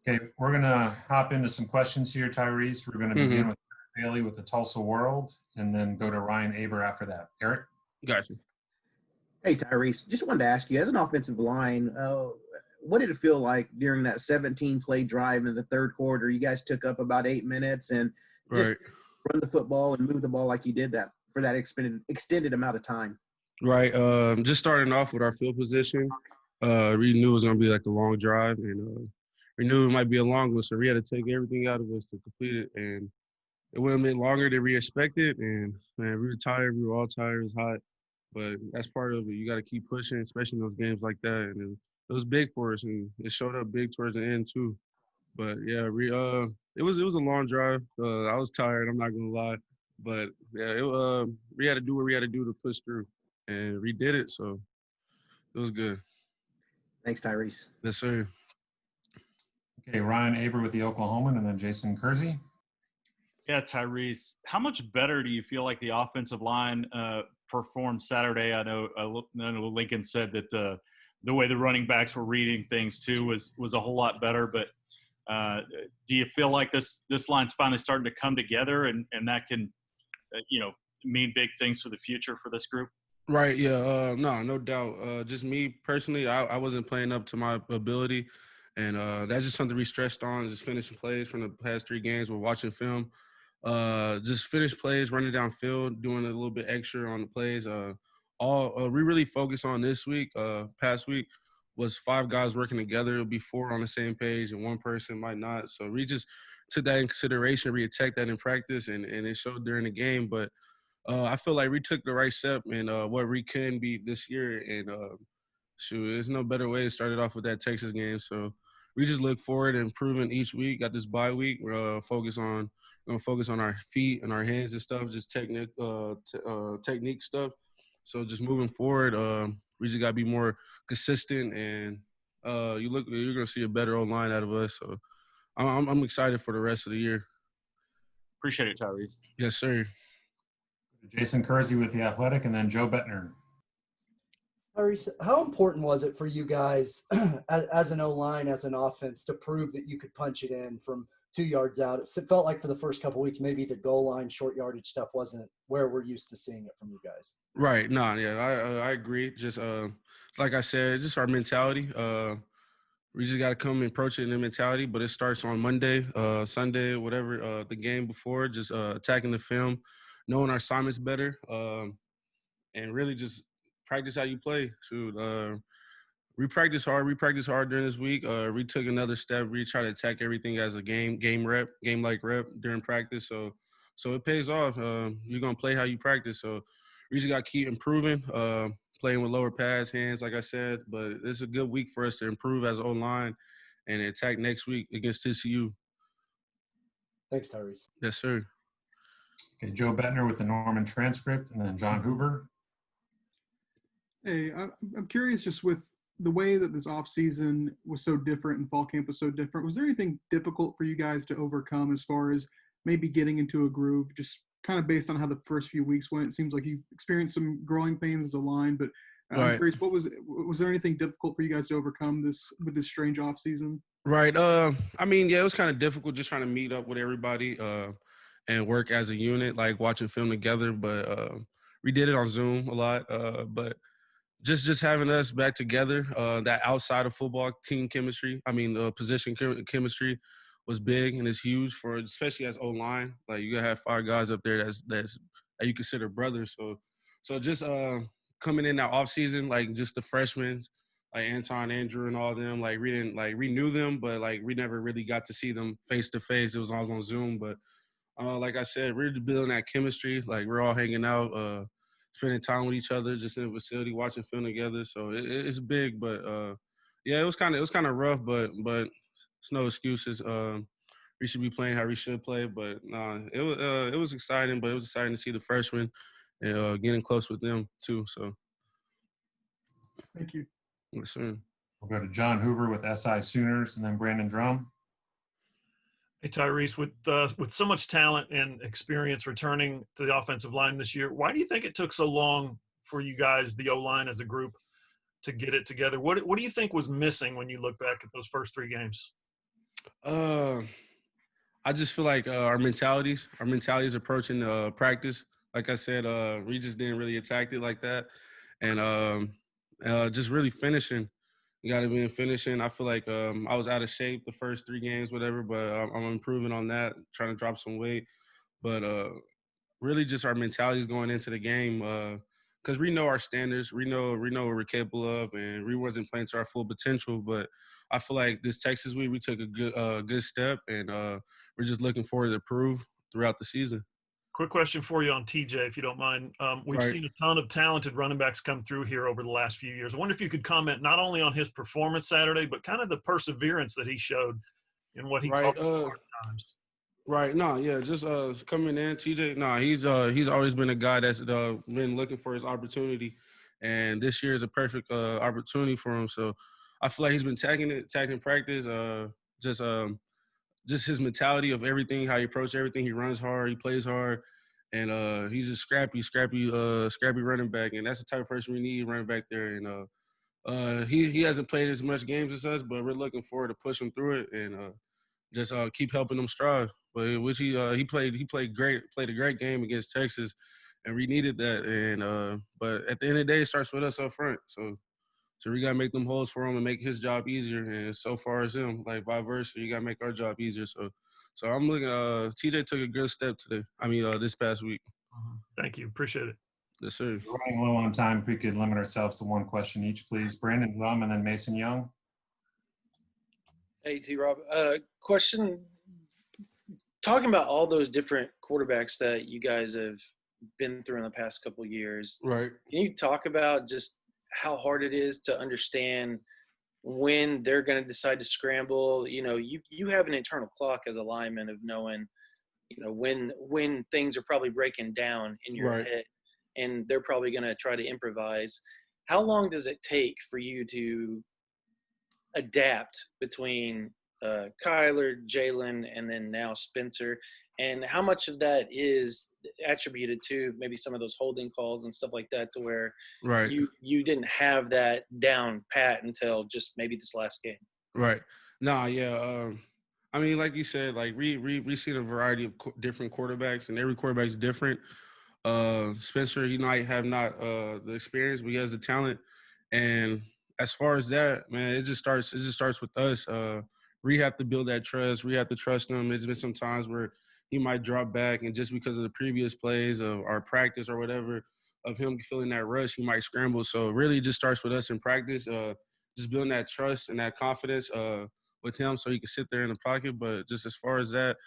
Okay, we're going to hop into some questions here, Tyrese. We're going to begin Mm-hmm. with Eric Bailey with the Tulsa World and then go to Ryan Aber after that. Eric? Gotcha. Hey, Tyrese, just wanted to ask you, as an offensive line, what did it feel like during that 17-play drive in the third quarter? You guys took up about 8 minutes and just Right. run the football and move the ball like you did that for that extended amount of time. Right. Just starting off with our field position, we knew it was gonna be like a long drive, and we knew it might be a long one, so we had to take everything out of us to complete it, and it went a bit longer than we expected. And man, we were tired. We were all tired. It was hot, but that's part of it. You got to keep pushing, especially in those games like that. And it was big for us, and it showed up big towards the end too. But yeah, it was a long drive. I was tired. I'm not gonna lie, but yeah, we had to do what we had to do to push through, and we did it. So it was good. Thanks, Tyrese. Yes, sir. Okay, Ryan Aber with the Oklahoman and then Jason Kersey. Yeah, Tyrese, how much better do you feel like the offensive line performed Saturday? I know Lincoln said that the way the running backs were reading things too was a whole lot better. But do you feel like this line's finally starting to come together and that can mean big things for the future for this group? Right. Yeah. No doubt. Just me personally, I wasn't playing up to my ability, and that's just something we stressed on. Just finishing plays from the past 3 games. We're watching film. Just finish plays, running downfield, doing a little bit extra on the plays. All we really focused on this week, past week, was 5 guys working together. It'll be 4 on the same page, and one person might not. So we just took that in consideration. We attacked that in practice, and it showed during the game. But I feel like we took the right step in what we can be this year. And shoot, there's no better way to start it off with that Texas game. So we just look forward to improving each week. Got this bye week. We're gonna focus on our feet and our hands and stuff, just technique stuff. So just moving forward, we just gotta be more consistent, and you're gonna see a better O line out of us. So I'm excited for the rest of the year. Appreciate it, Tyrese. Yes, sir. Jason Kersey with the Athletic and then Joe Bettner. Tyrese, how important was it for you guys as an O-line, as an offense, to prove that you could punch it in from 2 yards out? It felt like for the first couple of weeks, maybe the goal line, short yardage stuff wasn't where we're used to seeing it from you guys. Right. No, yeah, I agree. Just like I said, just our mentality. We just got to come and approach it in the mentality, but it starts on Monday, Sunday, whatever, the game before, just attacking the film, knowing our assignments better, and really just practice how you play. Shoot, we practice hard. We practice hard during this week. We took another step. We try to attack everything as a game-like rep during practice. So it pays off. You're going to play how you practice. So we just got to keep improving, playing with lower pads, hands, like I said. But it's a good week for us to improve as an O-line and attack next week against TCU. Thanks, Tyrese. Yes, sir. Okay, Joe Bettner with the Norman transcript and then John Hoover. Hey, I'm curious, just with the way that this offseason was so different and fall camp was so different, was there anything difficult for you guys to overcome as far as maybe getting into a groove, just kind of based on how the first few weeks went? It seems like you experienced some growing pains as a line, but I'm curious, was there anything difficult for you guys to overcome with this strange offseason? Right. I mean, yeah, it was kind of difficult just trying to meet up with everybody and work as a unit, like watching film together. But we did it on Zoom a lot. But just having us back together, that outside of football team chemistry, position chemistry was big and it's huge for, especially as O-line. Like you gotta have 5 guys up there that you consider brothers. So just coming in that off season, like just the freshmen, like Anton, Andrew, and all of them, like we knew them, but like we never really got to see them face to face. It was all on Zoom, but like I said, we're just building that chemistry. Like we're all hanging out, spending time with each other, just in the facility, watching film together. So it's big, but yeah, it was kind of rough, but it's no excuses. We should be playing how we should play, but nah, it was exciting. But it was exciting to see the freshmen and getting close with them too. So Thank you. yes, sir. We'll go to John Hoover with SI Sooners and then Brandon Drum. Hey, Tyrese, with so much talent and experience returning to the offensive line this year, why do you think it took so long for you guys, the O-line as a group, to get it together? What do you think was missing when you look back at those first 3 games? Uh, I just feel like our mentalities approaching practice. Like I said, we just didn't really attack it like that, and just really finishing. You got to be in finishing. I feel like I was out of shape the first 3 games, whatever, but I'm improving on that, trying to drop some weight. But really, just our mentalities going into the game, because we know our standards, we know what we're capable of, and we wasn't playing to our full potential. But I feel like this Texas week we took a good step, and we're just looking forward to prove throughout the season. Quick question for you on TJ, if you don't mind. We've Right. seen a ton of talented running backs come through here over the last few years. I wonder if you could comment not only on his performance Saturday, but kind of the perseverance that he showed in what he Right. called hard times. Right. No, yeah, just coming in, TJ. No, he's always been a guy that's been looking for his opportunity, and this year is a perfect opportunity for him. So I feel like he's been tagging practice. Just just his mentality of everything, how he approaches everything. He runs hard, he plays hard, and he's just scrappy running back, and that's the type of person we need running back there. And he hasn't played as much games as us, but we're looking forward to push him through it and just keep helping him strive. But which he played a great game against Texas, and we needed that. And but at the end of the day, it starts with us up front. So we gotta make them holes for him and make his job easier. And so far as him, like vice versa, you gotta make our job easier. So I'm looking. TJ took a good step today. I mean, this past week. Thank you. Appreciate it. Yes, sir. We're running low on time. If we could limit ourselves to one question each, please. Brandon Rum and then Mason Young. Hey, T-Rob. Question, talking about all those different quarterbacks that you guys have been through in the past couple of years, Right. can you talk about just how hard it is to understand when they're going to decide to scramble? You know, you have an internal clock as a lineman of knowing, you know, when things are probably breaking down in your Right. head and they're probably going to try to improvise. How long does it take for you to adapt between Kyler, Jalen, and then now Spencer? And how much of that is attributed to maybe some of those holding calls and stuff like that, to where Right. you didn't have that down pat until just maybe this last game? Right. Nah, yeah. I mean, like you said, like we seen a variety of different quarterbacks, and every quarterback's different. Spencer, he might have not the experience, but he has the talent. And as far as that, man, it just starts with us. We have to build that trust. We have to trust him. There's been some times where he might drop back, and just because of the previous plays of our practice or whatever, of him feeling that rush, he might scramble. So really, it just starts with us in practice. Just building that trust and that confidence with him, so he can sit there in the pocket. But just as far as that,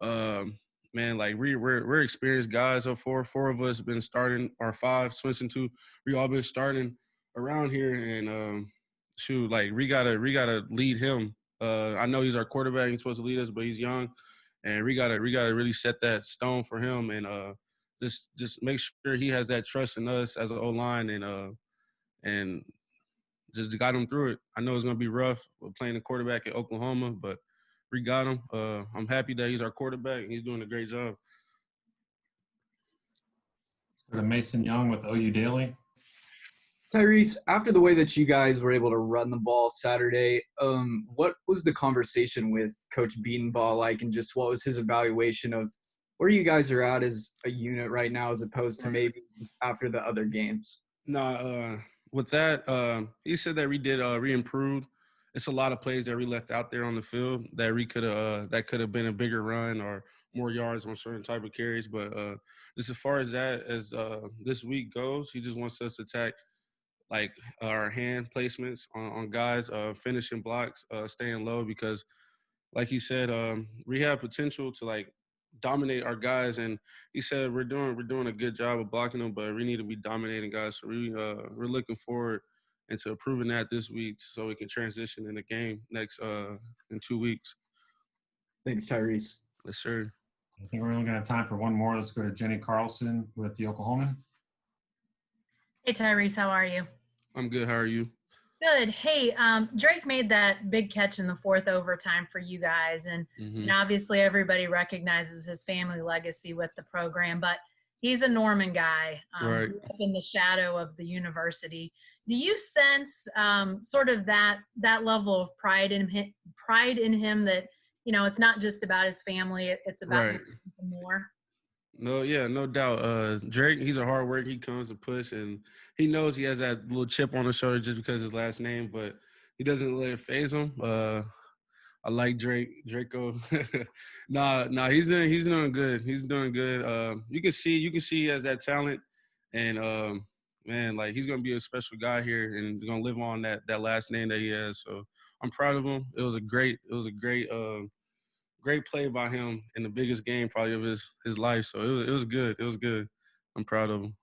man, like we're experienced guys. So four of us been starting, or five, Swinson too. We all been starting around here, and shoot, like we gotta lead him. I know he's our quarterback. He's supposed to lead us, but he's young, and we gotta really set that stone for him, and just make sure he has that trust in us as an O line, and just got him through it. I know it's gonna be rough with playing the quarterback at Oklahoma, but we got him. I'm happy that he's our quarterback, and he's doing a great job. Go to Mason Young with OU Daily. Tyrese, after the way that you guys were able to run the ball Saturday, what was the conversation with Coach Beatonbaugh like, and just what was his evaluation of where you guys are at as a unit right now, as opposed to maybe after the other games? Nah, with that, he said that we improved. It's a lot of plays that we left out there on the field that we could have been a bigger run or more yards on certain type of carries. But just as far as that, as this week goes, he just wants us to attack like our hand placements on guys, finishing blocks, staying low, because like he said, we have potential to like dominate our guys, and he said we're doing a good job of blocking them, but we need to be dominating guys. So we're looking forward into improving that this week, so we can transition in the game next in 2 weeks. Thanks, Tyrese. Yes, sir. I think we're only going to have time for one more. Let's go to Jenny Carlson with the Oklahoman. Hey, Tyrese, how are you? I'm good. How are you? Good. Hey, Drake made that big catch in the fourth overtime for you guys. And, Mhm. and obviously everybody recognizes his family legacy with the program. But he's a Norman guy, Right. grew up in the shadow of the university. Do you sense sort of that level of pride in him that, you know, it's not just about his family, it's about Right. him more? No, yeah, no doubt. Drake, he's a hard worker. He comes to push, and he knows he has that little chip on his shoulder just because of his last name, but he doesn't let it phase him. I like Draco. Nah, he's doing good. He's doing good. You can see he has that talent, and man, like he's gonna be a special guy here, and gonna live on that last name that he has. So I'm proud of him. It was a great great play by him in the biggest game probably of his life. So it was good. It was good. I'm proud of him.